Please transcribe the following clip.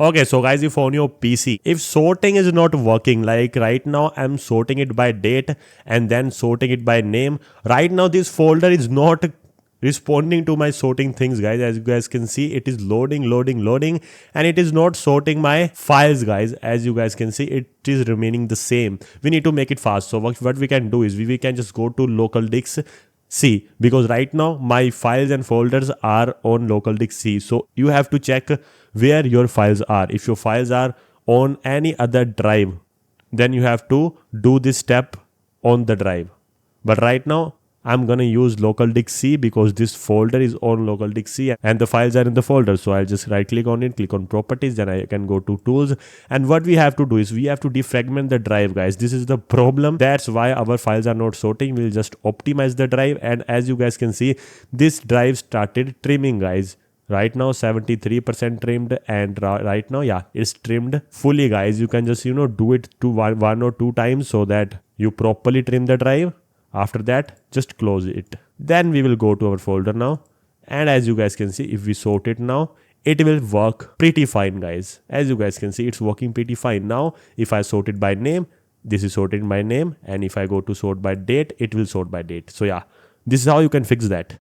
Okay, so guys, if on your PC, if sorting is not working, like right now I'm sorting it by date and then sorting it by name. Right now this folder is not responding to my sorting things, guys. As you guys can see, it is loading, and it is not sorting my files, guys. As you guys can see, it is remaining the same. We need to make it fast. So what we can do is we can just go to local disk C, because right now my files and folders are on local disk C. So you have to check where your files are. If your files are on any other drive, then you have to do this step on the drive. But right now I'm gonna use local disk C because this folder is on local disk C and the files are in the folder. So I'll just right click on it, click on properties, then I can go to tools. And what we have to do is we have to defragment the drive, guys. This is the problem. That's why our files are not sorting. We'll just optimize the drive. And as you guys can see, this drive started trimming, guys. Right now 73% trimmed, and right now, yeah, it's trimmed fully, guys. You can just do it to one or two times so that you properly trim the drive. After that, just close it. Then we will go to our folder now, and as you guys can see, if we sort it now, it will work pretty fine, guys. As you guys can see, it's working pretty fine. Now if I sort it by name, this is sorted by name, and if I go to sort by date, it will sort by date. So yeah, this is how you can fix that.